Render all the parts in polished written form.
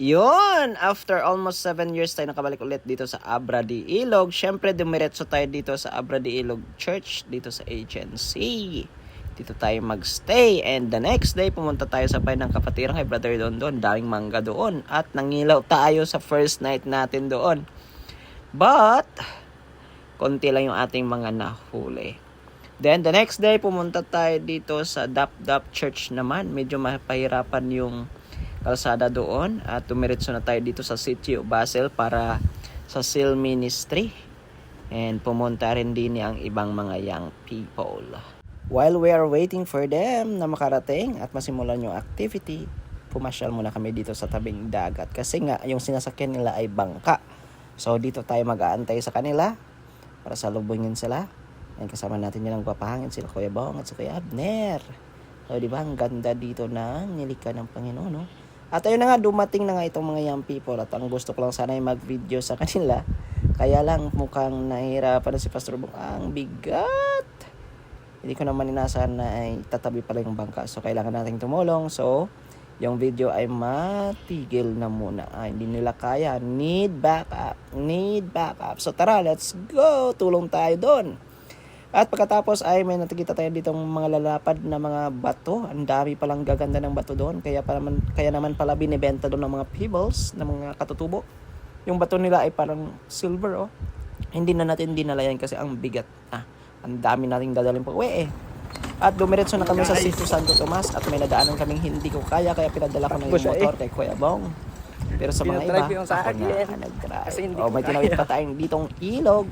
Yun, after almost 7 years tayo nakabalik ulit dito sa Abra de Ilog. Syempre, dumiretso tayo dito sa Abra de Ilog Church, dito sa agency. Dito tayo magstay. And the next day, pumunta tayo sa bahay ng kapatiran kay Brother Dondon. Daming mangga doon. At nangilaw tayo sa first night natin doon. But, konti lang yung ating mga nahuli. Then, the next day, pumunta tayo dito sa Dap Church naman. Medyo mapahirapan yung kalsada doon at tumiretso na tayo dito sa Sitio Basel para sa SEAL Ministry and pumunta rin din ang ibang mga young people. While we are waiting for them na makarating at masimulan yung activity, pumasyal muna kami dito sa tabing dagat kasi nga yung sinasakyan nila ay bangka. So dito tayo mag-aantay sa kanila para salubungin sila. And kasama natin yung papahangin sila Kuya Bong at si Kuya Abner. So diba ang ganda dito na nilikha ng Panginoon, no? At ayun na nga, dumating na nga itong mga young people at ang gusto ko lang sana ay mag-video sa kanila. Kaya lang mukhang nahihirapan na si Pastor Bong. Ang bigat! Hindi ko naman inasahan na ay tatabi pala yung bangka. So kailangan nating tumulong. So yung video ay matigil na muna. Hindi nila kaya. Need backup. So tara, let's go! Tulong tayo doon. At pagkatapos ay may nakikita tayo ditong mga lalapad na mga bato. Ang dami palang gaganda ng bato doon. Kaya naman pala binibenta doon ng mga pebbles, ng mga katutubo. Yung bato nila ay parang silver, oh. Hindi na natin dinala yan kasi ang bigat. Ang dami nating dadalhin pa uwi, eh. At dumiretso na kami sa Sitio Santo Tomas at may nadaanan kaming hindi ko kaya pinadala ko ng motor kay Kuya Bong. Pero sa mga iba, ako na nag-drive. May tinawid pa tayong ditong ilog.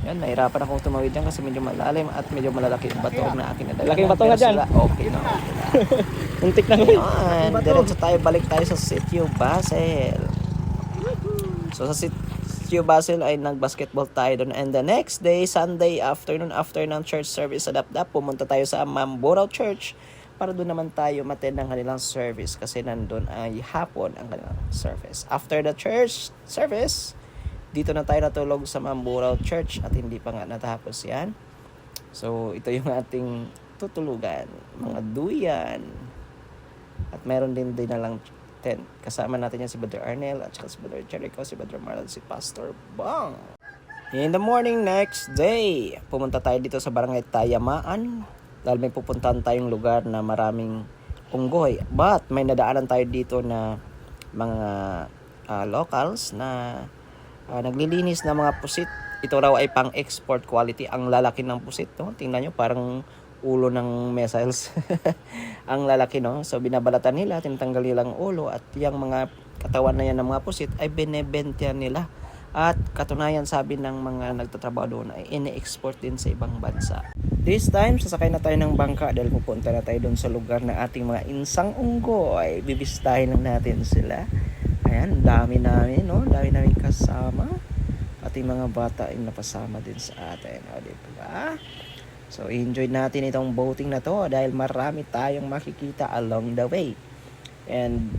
Yan, nahirapan akong tumawid dyan kasi medyo malalim at medyo malalaki yung bato na akin nadala. Laking bato nga dyan. Okay na. Untik na ngayon. Yan, diretso tayo, balik tayo sa Sitio Basel. So sa Sitio Basel ay nag-basketball tayo doon. And the next day, Sunday afternoon, after ng church service sa Dap-Dap, pumunta tayo sa Mamburao Church para doon naman tayo attend ng kanilang service kasi nandun ay hapon ang kanilang service. After the church service, dito na tayo natulog sa Mamburao Church at hindi pa nga natapos yan. So, ito yung ating tutulugan. Mga duyan. At meron din na lang tent. Kasama natin yan si Brother Arnel at saka si Brother Jericho, si Brother Marlon, si Pastor Bong. In the morning next day, pumunta tayo dito sa Barangay Tayamaan. Dahil may pupuntahan tayong lugar na maraming unggoy. But may nadaanan tayo dito na mga locals na naglilinis ng mga pusit. Ito raw ay pang-export quality. Ang lalaki ng pusit, no? Tingnan nyo, parang ulo ng missiles. Ang lalaki, no? So, binabalatan nila, tinatanggal nilang ulo at yung mga katawan na yan ng mga pusit ay binebenta nila. At katunayan, sabi ng mga nagtatrabaho doon ay ine-export din sa ibang bansa. This time, sasakay na tayo ng bangka dahil pupunta na tayo doon sa lugar ng ating mga insang unggoy. Bibistahin lang natin sila. Ayan, dami namin, no? Dami namin kasama. Ating mga bata ay napasama din sa atin. O, diba? So, enjoy natin itong boating na to dahil marami tayong makikita along the way. And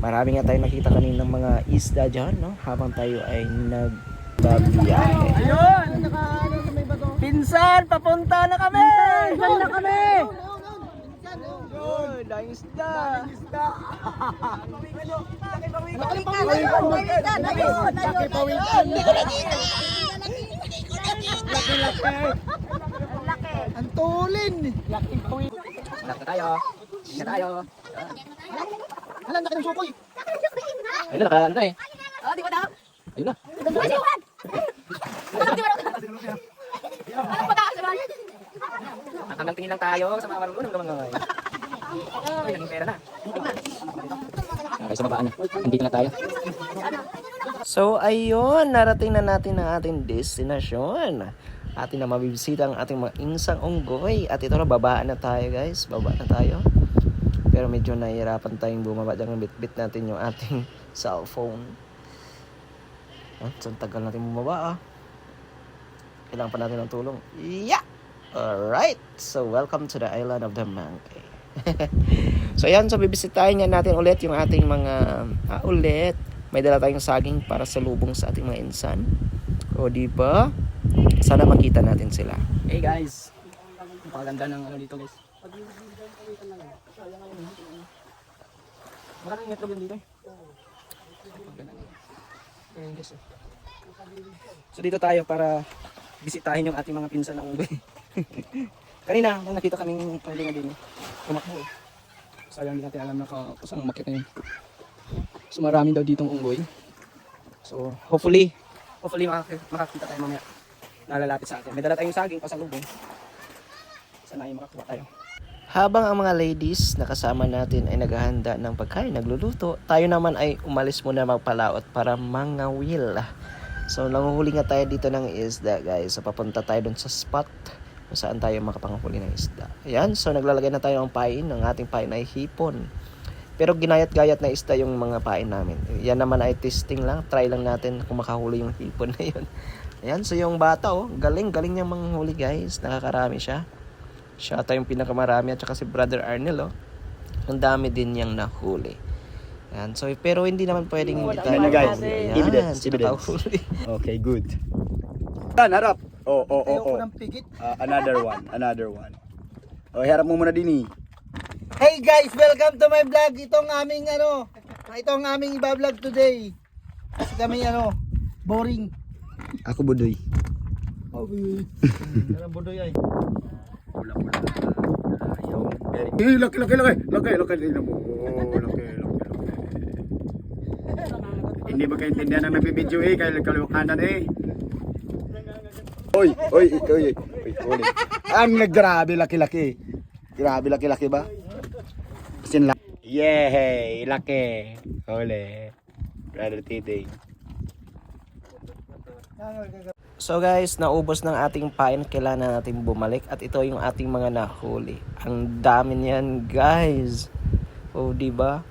marami nga tayong nakita kaninang mga isda dyan, no? Habang tayo ay nagbabiyahe. Ayun! Pinsan! Papunta na kami! Pinsan na kami! Dahil isda! Laki pawikan! Laki! Ang tulin! Laki pawikan! Laki tayo! Laki tayo! Alam, laki ng sukoy! Ayun na, ano na eh! Di ba daw? Ayun na! Hanggang tingin lang tayo sa mga marunong mga ay, naging pera na. Okay, sa babaan na. Hindi na tayo. So, ayun, narating na natin ang ating destinasyon. Atin na mabibisita ang ating mga insang unggoy. At ito na, babaan na tayo, guys. Baba na tayo. Pero medyo nahihirapan tayong bumaba. Diyan bit-bit natin yung ating cellphone. So, tagal natin bumaba, Kailangan pa natin ng tulong. Yeah! Alright! So, welcome to the island of the monkey. So, yan. So, bibisitahin nga natin ulit yung ating mga... ulit. May dala tayong saging para sa lubong sa ating mga insan. O, diba? Sana makita natin sila. Hey, guys. Napakaganda ng ano dito, guys. Maraming itlog yun dito, Ayan guys. So dito tayo para bisitahin yung ating mga pinsan ng unggoy. Kanina, nang nakita kaming pwede na din. Tumakbo eh. Sayang hindi natin alam na saan umakyat na yun. So marami daw ditong unggoy. So hopefully makakita tayo mamaya. Nalalapit sa atin. May dala tayong saging pasalubong. Sana ay makakuha tayo. Habang ang mga ladies na kasama natin ay naghahanda ng pagkain, nagluluto, tayo naman ay umalis muna magpalaot para mangawil. So nanguhuli nga tayo dito ng isda guys. So papunta tayo dun sa spot kung saan tayo makapanghuli ng isda. Ayan, so naglalagay na tayo ng pain. Ang ating pain ay hipon. Pero ginayat-gayat na isda yung mga pain namin. Yan naman ay testing lang. Try lang natin kung makahuli yung hipon na yun. Ayan, so yung bata galing niyang manghuli guys. Nakakarami siya. Siya ata yung pinakamarami at saka si Brother Arnel ang dami din niyang nahuli. Ayan, so pero hindi naman pwedeng hindi tayo. Ayan na, guys. Ayan, Evidence. nakahuli. Okay, good. Yan, harap. Ayoko ng pigit. Another one. Oh, harap mo muna din eh. Hey guys, welcome to my vlog. Ito ang aming iba-vlog today. Kasi kami boring. Ako budoy. Ano bodoy ay? Laki. Tingnan mo. Laki. Hindi ba kaintindihan ng nabibidyo eh, kaya kaliwakanan eh. Oy. Grabe laki-laki. Grabe laki-laki ba? Sin lang. Yay, laki. Ole. Brother Titi. So guys, naubos ng ating pain, kailangan natin bumalik at ito yung ating mga nahuli. Ang dami niyan, guys. Oh, di ba?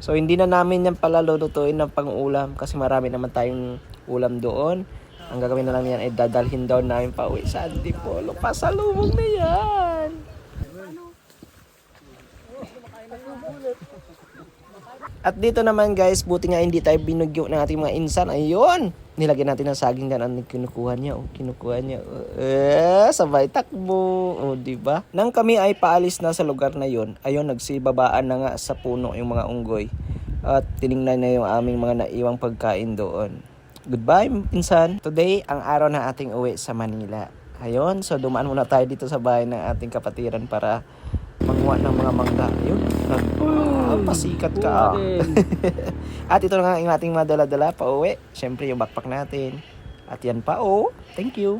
So hindi na namin yan pala lulutuin ng pang-ulam kasi marami naman tayong ulam doon. Ang gagawin na lang yan ay dadalhin daw namin pa uwi sa Antipolo. Pasalubong na yan. At dito naman guys, buti nga hindi tayo binugyo ng ating mga insan. Ayun! Nilagyan natin ng saging dyan. Ang kinukuha niya. Sabay takbo. Diba? Nang kami ay paalis na sa lugar na yon, ayun, nagsibabaan na nga sa puno yung mga unggoy. At tiningnan na yung aming mga naiwang pagkain doon. Goodbye, pinsan. Today, ang araw na ating uwi sa Manila. Ayun, so dumaan muna tayo dito sa bahay ng ating kapatiran para manguha ng mga mangga. Ayun, pasikat ka. At ito na nga yung ating madala-dala pa uwi. Siyempre yung backpack natin. At yan pa, thank you.